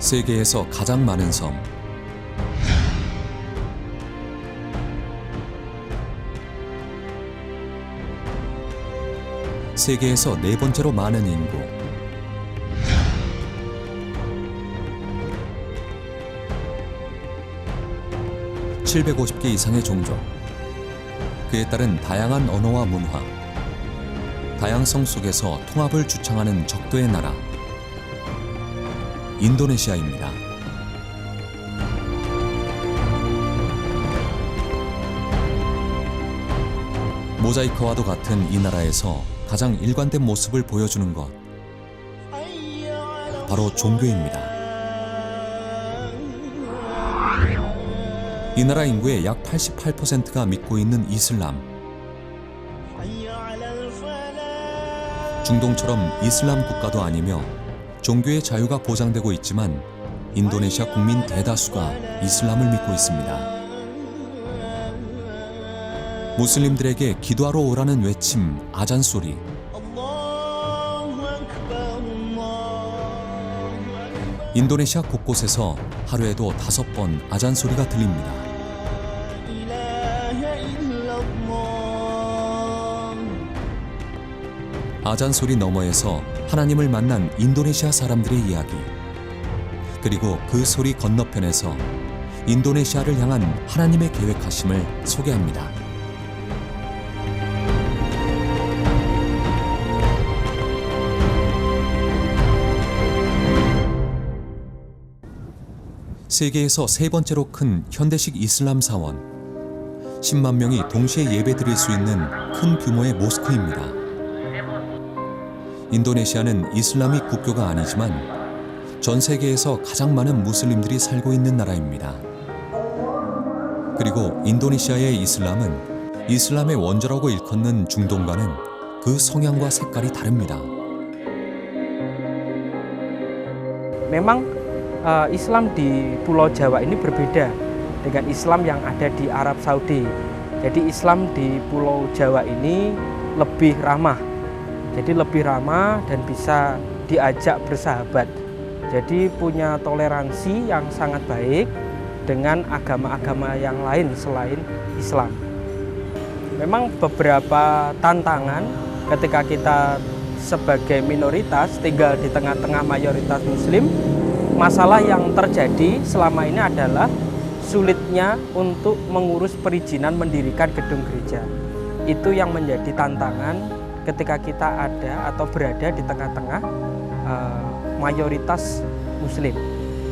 세계에서 가장 많은 섬. 세계에서 네 번째로 많은 인구. (750개) 이상의 종족. 그에 따른 다양한 언어와 문화. 다양성 속에서 통합을 주창하는 적도의 나라. 인도네시아입니다. 모자이크와도 같은 이 나라에서 가장 일관된 모습을 보여주는 것, 바로 종교입니다. 이 나라 인구의 약 88%가 믿고 있는 이슬람. 중동처럼 이슬람 국가도 아니며 종교의 자유가 보장되고 있지만 인도네시아 국민 대다수가 이슬람을 믿고 있습니다. 무슬림들에게 기도하러 오라는 외침, 아잔 소리. 인도네시아 곳곳에서 하루에도 5번 아잔 소리가 들립니다. 아잔 소리 너머에서 하나님을 만난 인도네시아 사람들의 이야기, 그리고 그 소리 건너편에서 인도네시아를 향한 하나님의 계획하심을 소개합니다. 세계에서 세 번째로 큰 현대식 이슬람 사원, 10만 명이 동시에 예배드릴 수 있는 큰 규모의 모스크입니다. 인도네시아는 이슬람이 국교가 아니지만 전 세계에서 가장 많은 무슬림들이 살고 있는 나라입니다. 그리고 인도네시아의 이슬람은 이슬람의 원조라고 일컫는 중동과는 그 성향과 색깔이 다릅니다. Memang Islam di Pulau Jawa ini berbeda dengan Islam yang ada di Arab Saudi. Jadi Islam di Pulau Jawa ini lebih ramah. Jadi lebih ramah dan bisa diajak bersahabat. Jadi punya toleransi yang sangat baik dengan agama-agama yang lain selain Islam. Memang beberapa tantangan ketika kita sebagai minoritas tinggal di tengah-tengah mayoritas Muslim. Masalah yang terjadi selama ini adalah sulitnya untuk mengurus perizinan mendirikan gedung gereja. Itu yang menjadi tantangan ketika kita ada atau berada di tengah-tengah mayoritas Muslim.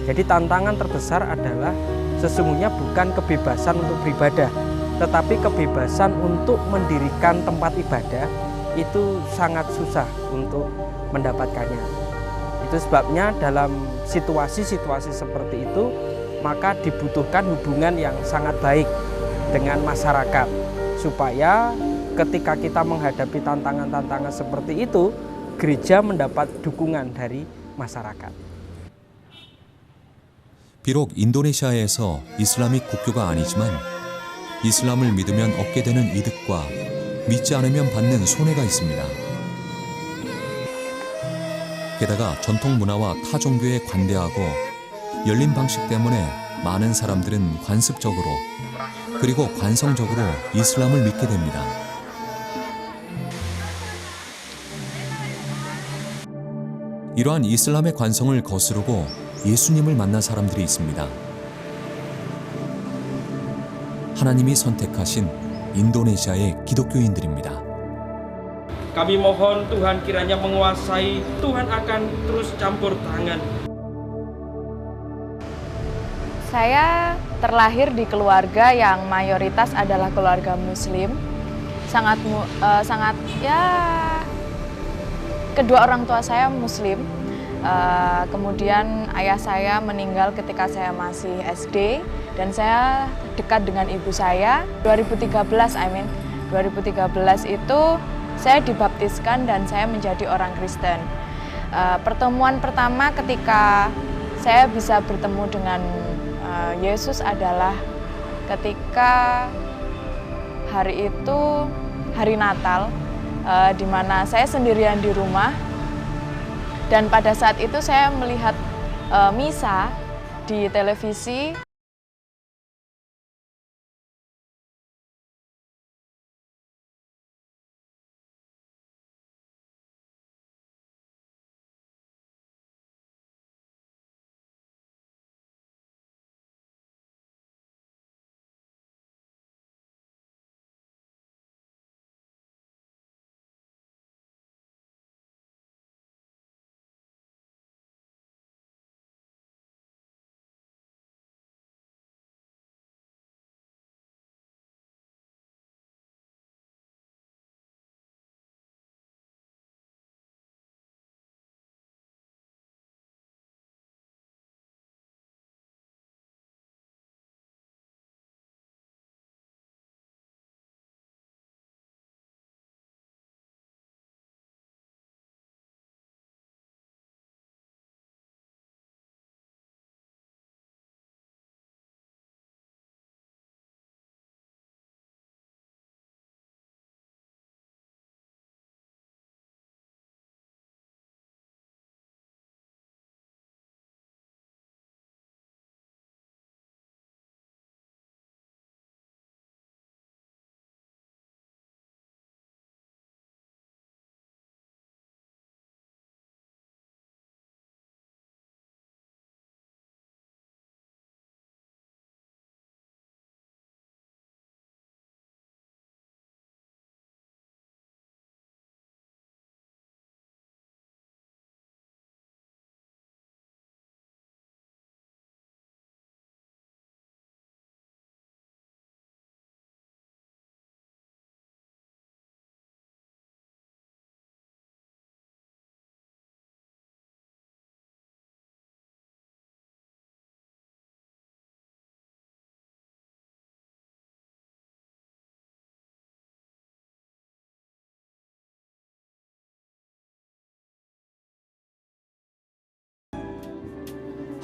Jadi tantangan terbesar adalah sesungguhnya bukan kebebasan untuk beribadah, tetapi kebebasan untuk mendirikan tempat ibadah itu sangat susah untuk mendapatkannya. Itu sebabnya dalam situasi-situasi seperti itu, maka dibutuhkan hubungan yang sangat baik dengan masyarakat. Supaya ketika kita menghadapi tantangan-tantangan seperti itu, gereja mendapat dukungan dari masyarakat. 비록 인도네시아에서 이슬람이 국교가 아니지만 이슬람을 믿으면 얻게 되는 이득과 믿지 않으면 받는 손해가 있습니다. 게다가 전통 문화와 타 종교에 관대하고 열린 방식 때문에 많은 사람들은 관습적으로 그리고 관성적으로 이슬람을 믿게 됩니다. 이러한 이슬람의 관성을 거스르고 예수님을 만난 사람들이 있습니다. 하나님이 선택하신 인도네시아의 기독교인들입니다. Kami mohon Tuhan kiranya menguasai, Tuhan akan terus campur tangan. Saya terlahir di keluarga yang mayoritas adalah keluarga Muslim. Sangat kedua orang tua saya Muslim. Kemudian ayah saya meninggal ketika saya masih SD dan saya dekat dengan ibu saya. 2013 itu saya dibaptiskan dan saya menjadi orang Kristen. Pertemuan pertama ketika saya bisa bertemu dengan Yesus adalah ketika hari itu hari Natal, di mana saya sendirian di rumah dan pada saat itu saya melihat misa di televisi.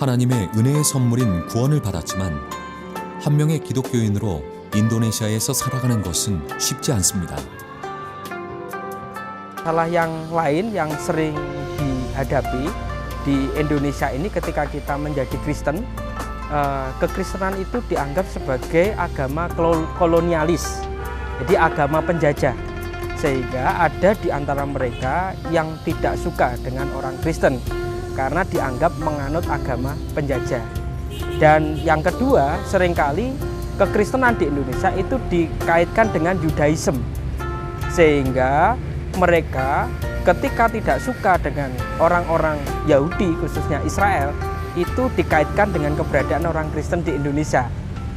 하나님의 은혜의 선물인 구원을 받았지만 한 명의 기독교인으로 인도네시아에서 살아가는 것은 쉽지 않습니다. Masalah yang lain yang sering dihadapi di Indonesia ini ketika kita menjadi Kristen, kekristenan itu dianggap sebagai agama kolonialis, jadi agama penjajah. Sehingga ada di antara mereka yang tidak suka dengan orang Kristen karena dianggap menganut agama penjajah. Dan yang kedua, seringkali kekristenan di Indonesia itu dikaitkan dengan Judaism, sehingga mereka ketika tidak suka dengan orang-orang Yahudi, khususnya Israel, itu dikaitkan dengan keberadaan orang Kristen di Indonesia.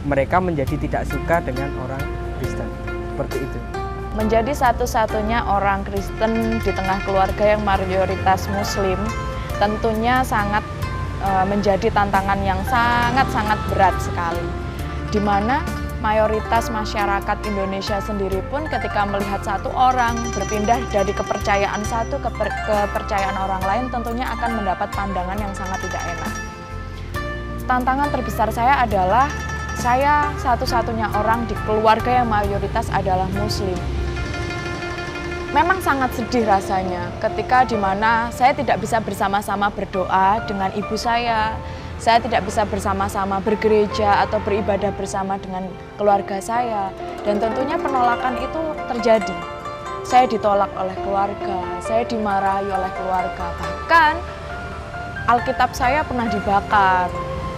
Mereka menjadi tidak suka dengan orang Kristen, seperti itu. Menjadi satu-satunya orang Kristen di tengah keluarga yang mayoritas Muslim tentunya sangat menjadi tantangan yang sangat-sangat berat sekali, di mana mayoritas masyarakat Indonesia sendiri pun ketika melihat satu orang berpindah dari kepercayaan satu ke kepercayaan orang lain tentunya akan mendapat pandangan yang sangat tidak enak. Tantangan terbesar saya adalah saya satu-satunya orang di keluarga yang mayoritas adalah Muslim. Memang sangat sedih rasanya ketika di mana saya tidak bisa bersama-sama berdoa dengan ibu saya tidak bisa bersama-sama bergereja atau beribadah bersama dengan keluarga saya, dan tentunya penolakan itu terjadi. Saya ditolak oleh keluarga, saya dimarahi oleh keluarga, bahkan Alkitab saya pernah dibakar,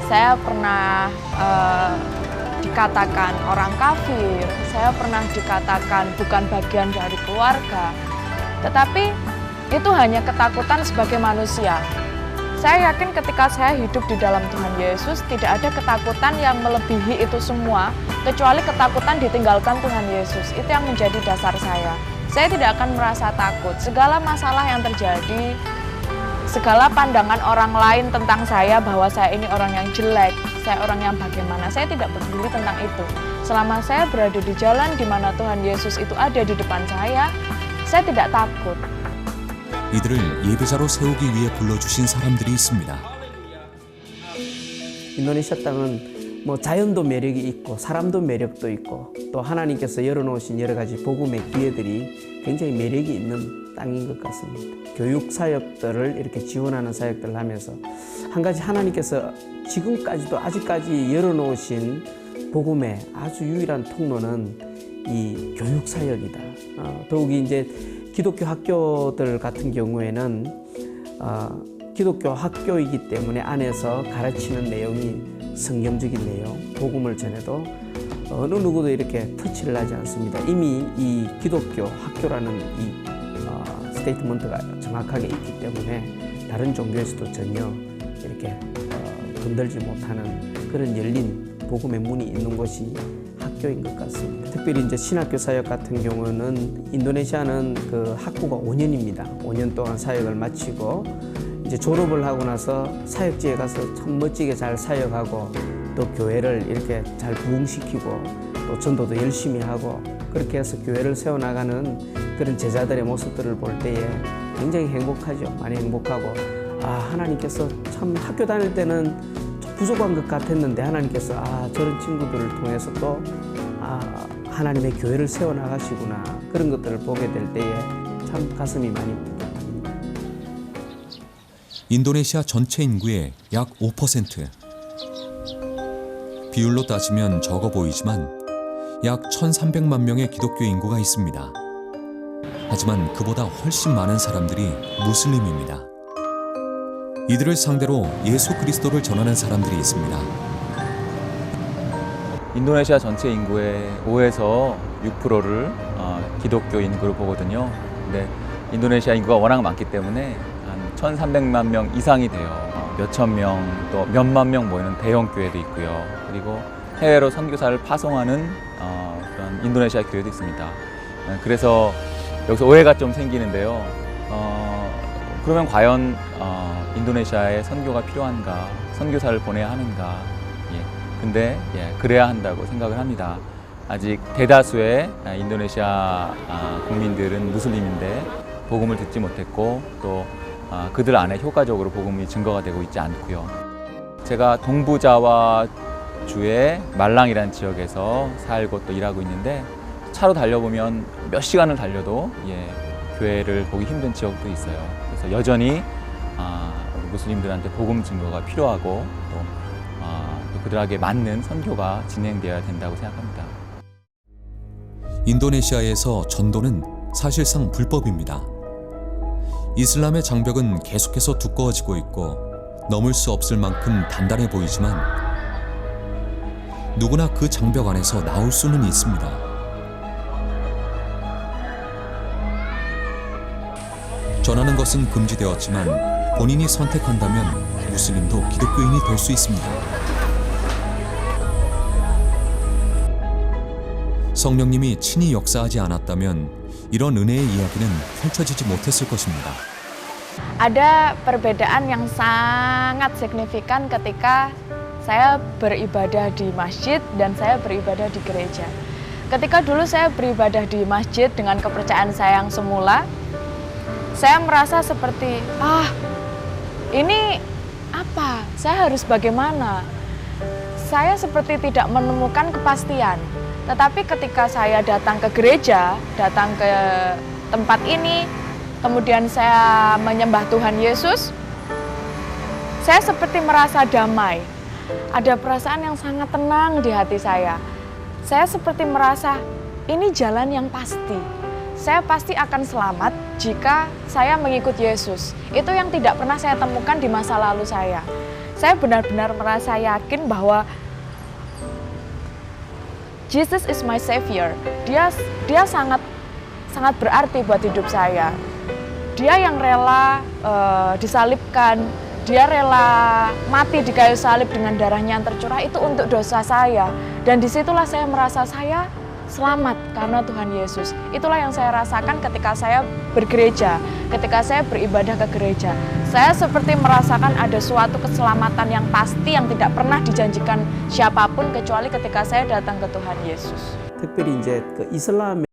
saya pernah dikatakan orang kafir, saya pernah dikatakan bukan bagian dari keluarga. Tetapi itu hanya ketakutan sebagai manusia. Saya yakin ketika saya hidup di dalam Tuhan Yesus, tidak ada ketakutan yang melebihi itu semua, kecuali ketakutan ditinggalkan Tuhan Yesus. Itu yang menjadi dasar saya. Saya tidak akan merasa takut. Segala masalah yang terjadi, segala pandangan orang lain tentang saya bahwa saya ini orang yang jelek, saya orang yang bagaimana, saya tidak peduli tentang itu. Selama saya berada di jalan di mana Tuhan Yesus itu ada di depan saya tidak takut. 이들을 예배자로 세우기 위해 불러주신 사람들이 있습니다. 인도네시아 땅은 뭐 자연도 매력이 있고 사람도 매력도 있고 또 하나님께서 열어놓으신 여러 가지 복음의 기회들이 굉장히 매력이 있는 땅인 것 같습니다. 교육 사역들을 이렇게 지원하는 사역들을 하면서 한 가지 하나님께서 지금까지도 아직까지 열어놓으신 복음의 아주 유일한 통로는 이 교육 사역이다. 더욱이 이제 기독교 학교들 같은 경우에는 기독교 학교이기 때문에 안에서 가르치는 내용이 성경적인 내용, 복음을 전해도 어느 누구도 이렇게 터치를 하지 않습니다. 이미 이 기독교 학교라는 이 스테이트먼트가 정확하게 있기 때문에 다른 종교에서도 전혀 이렇게 건들지 못하는 그런 열린 복음의 문이 있는 곳이 학교인 것 같습니다. 특별히 이제 신학교 사역 같은 경우는 인도네시아는 그 학부가 5년입니다. 5년 동안 사역을 마치고 이제 졸업을 하고 나서 사역지에 가서 참 멋지게 잘 사역하고 또 교회를 이렇게 잘 부흥시키고 또 전도도 열심히 하고 그렇게 해서 교회를 세워나가는 그런 제자들의 모습들을 볼 때에 굉장히 행복하죠. 많이 행복하고 하나님께서 참 학교 다닐 때는 좀 부족한 것 같았는데 하나님께서 저런 친구들을 통해서 또 하나님의 교회를 세워나가시구나 그런 것들을 보게 될 때에 참 가슴이 많이 뭉클합니다. 인도네시아 전체 인구의 약 5%. 비율로 따지면 적어 보이지만 약 1,300만 명의 기독교 인구가 있습니다. 하지만 그보다 훨씬 많은 사람들이 무슬림입니다. 이들을 상대로 예수 그리스도를 전하는 사람들이 있습니다. 인도네시아 전체 인구의 5에서 6%를 기독교 인구로 보거든요. 근데 인도네시아 인구가 워낙 많기 때문에 한 1,300만 명 이상이 돼요. 몇천 명, 또 몇만 명 모이는 대형 교회도 있고요. 그리고 해외로 선교사를 파송하는 그런 인도네시아 교회도 있습니다. 그래서 여기서 오해가 좀 생기는데요. 그러면 과연 인도네시아에 선교가 필요한가? 선교사를 보내야 하는가? 근데 그래야 한다고 생각을 합니다. 아직 대다수의 인도네시아 국민들은 무슬림인데 복음을 듣지 못했고 또 그들 안에 효과적으로 복음이 증거가 되고 있지 않고요. 제가 동부자와 주의 말랑이라는 지역에서 살고 또 일하고 있는데 차로 달려보면 몇 시간을 달려도 교회를 보기 힘든 지역도 있어요. 그래서 여전히 우리 무슬림들한테 복음 증거가 필요하고 또 그들에게 맞는 선교가 진행되어야 된다고 생각합니다. 인도네시아에서 전도는 사실상 불법입니다. 이슬람의 장벽은 계속해서 두꺼워지고 있고 넘을 수 없을 만큼 단단해 보이지만 누구나 그 장벽 안에서 나올 수는 있습니다. 전하는 것은 금지되었지만 본인이 선택한다면 무슬림도 기독교인이 될 수 있습니다. 성령님이 친히 역사하지 않았다면 이런 은혜의 이야기는 펼쳐지지 못했을 것입니다. Ada perbedaan yang sangat signifikan ketika saya beribadah di masjid dan saya beribadah di gereja. Ketika dulu saya beribadah di masjid dengan kepercayaan saya yang semula, saya merasa seperti, ini apa? Saya harus bagaimana? Saya seperti tidak menemukan kepastian. Tetapi ketika saya datang ke gereja, datang ke tempat ini, kemudian saya menyembah Tuhan Yesus, saya seperti merasa damai. Ada perasaan yang sangat tenang di hati saya. Saya seperti merasa ini jalan yang pasti. Saya pasti akan selamat jika saya mengikut Yesus. Itu yang tidak pernah saya temukan di masa lalu saya. Saya benar-benar merasa yakin bahwa Jesus is my savior. Dia sangat berarti buat hidup saya. Dia yang rela disalibkan, dia rela mati di kayu salib dengan darahnya yang tercurah itu untuk dosa saya. Dan disitulah saya merasa saya selamat karena Tuhan Yesus. Itulah yang saya rasakan ketika saya bergereja, ketika saya beribadah ke gereja. Saya seperti merasakan ada suatu keselamatan yang pasti yang tidak pernah dijanjikan siapapun kecuali ketika saya datang ke Tuhan Yesus. 특별히 이제 그 이슬람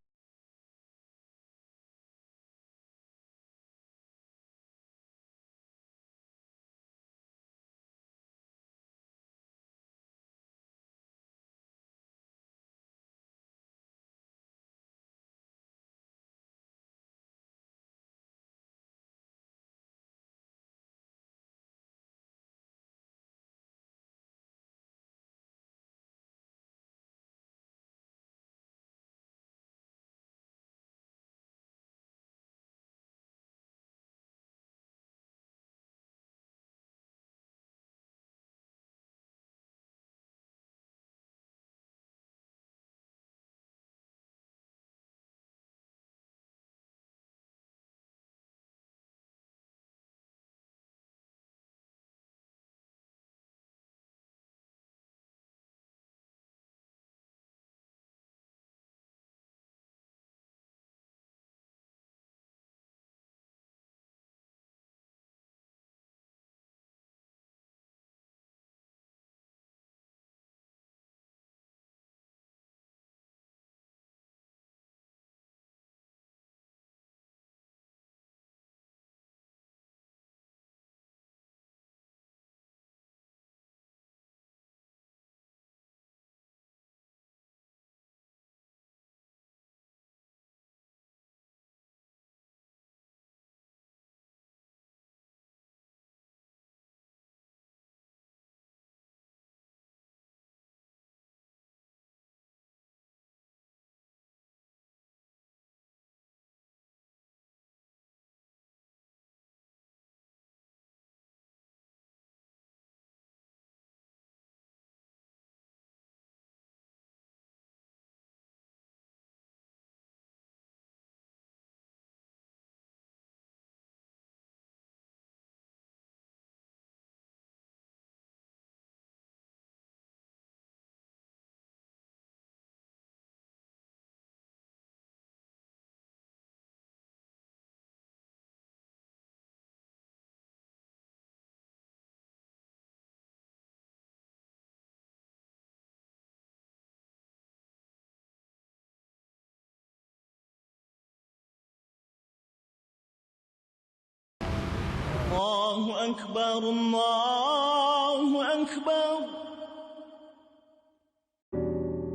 أكبر الله أكبر.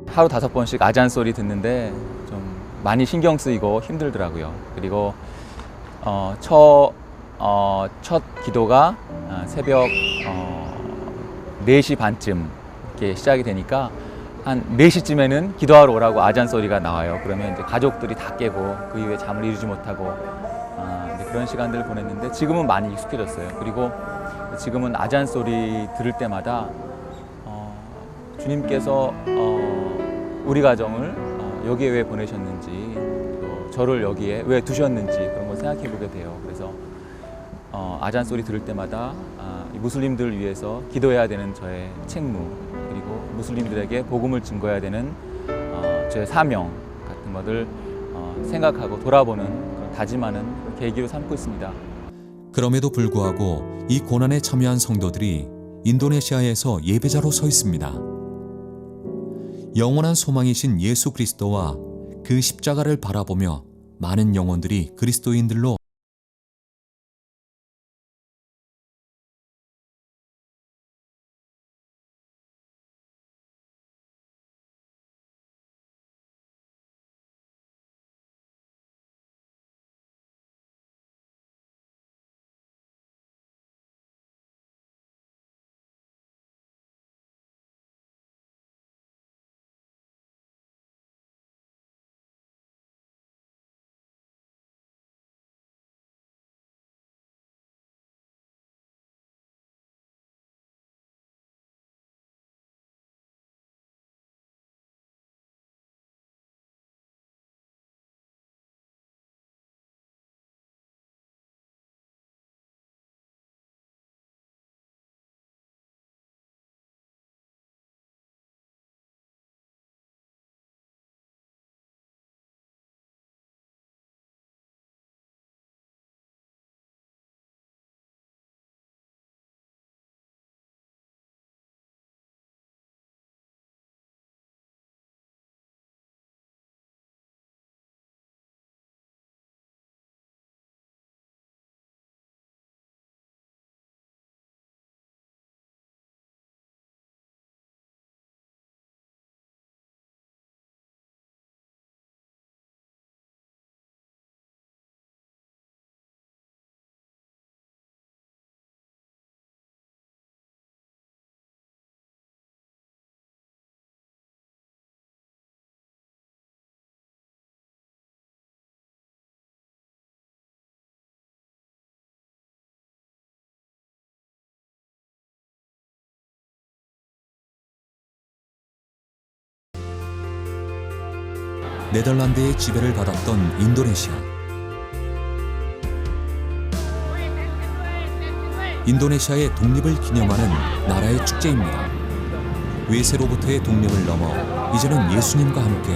하루 5번씩 아잔 소리 듣는데 좀 많이 신경 쓰이고 힘들더라고요. 그리고 첫 기도가 새벽 4시 반쯤 이렇게 시작이 되니까 한 4시쯤에는 기도하러 오라고 아잔 소리가 나와요. 그러면 이제 가족들이 다 깨고 그 이후에 잠을 이루지 못하고 이제 그런 시간들을 보냈는데 지금은 많이 익숙해졌어요. 그리고 지금은 아잔 소리 들을 때마다 주님께서 우리 가정을 여기에 왜 보내셨는지, 또 저를 여기에 왜 두셨는지 그런 걸 생각해 보게 돼요. 그래서 아잔 소리 들을 때마다 무슬림들을 위해서 기도해야 되는 저의 책무, 그리고 무슬림들에게 복음을 증거해야 되는 저의 사명 같은 것을 생각하고 돌아보는 그런 다짐하는 계기로 삼고 있습니다. 그럼에도 불구하고 이 고난에 참여한 성도들이 인도네시아에서 예배자로 서 있습니다. 영원한 소망이신 예수 그리스도와 그 십자가를 바라보며 많은 영혼들이 그리스도인들로 네덜란드의 지배를 받았던 인도네시아. 인도네시아의 독립을 기념하는 나라의 축제입니다. 외세로부터의 독립을 넘어 이제는 예수님과 함께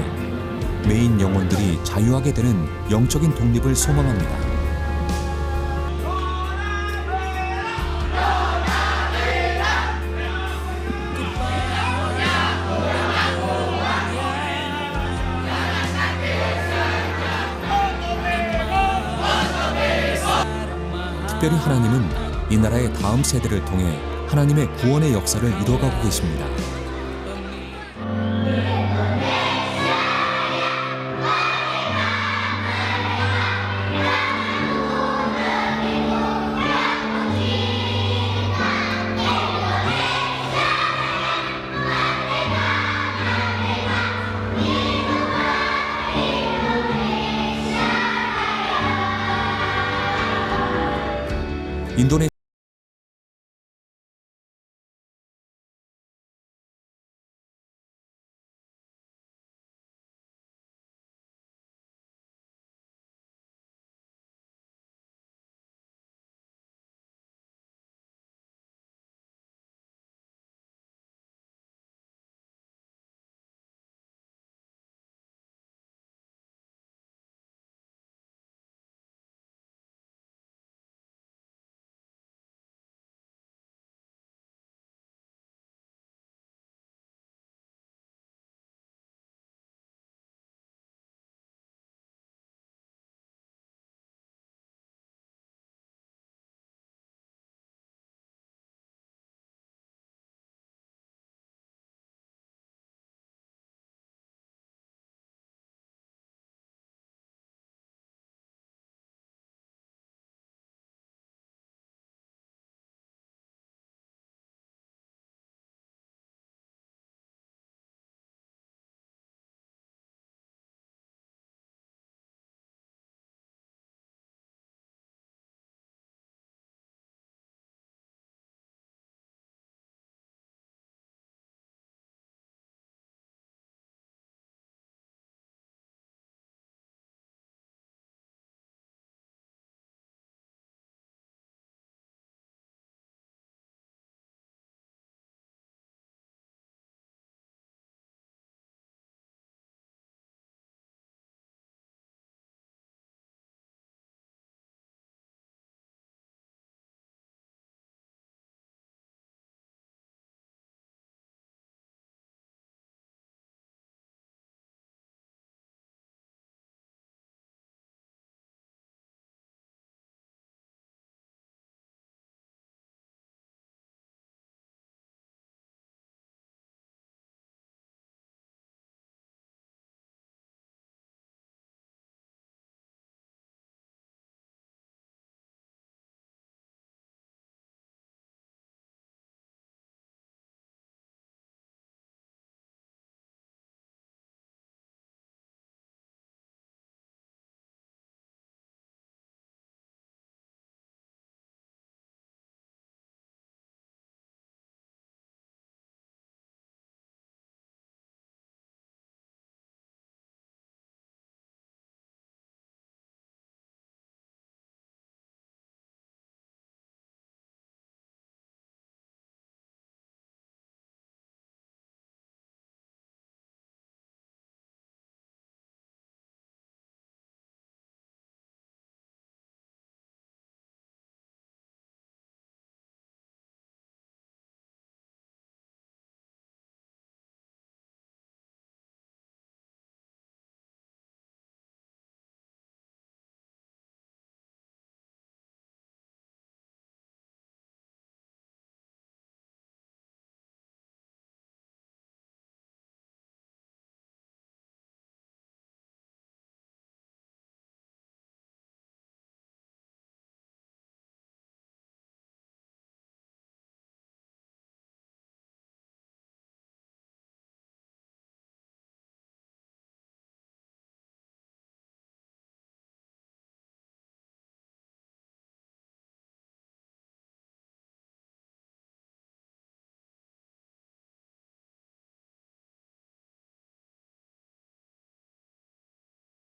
메인 영혼들이 자유하게 되는 영적인 독립을 소망합니다. 특별히 하나님은 이 나라의 다음 세대를 통해 하나님의 구원의 역사를 이루어가고 계십니다.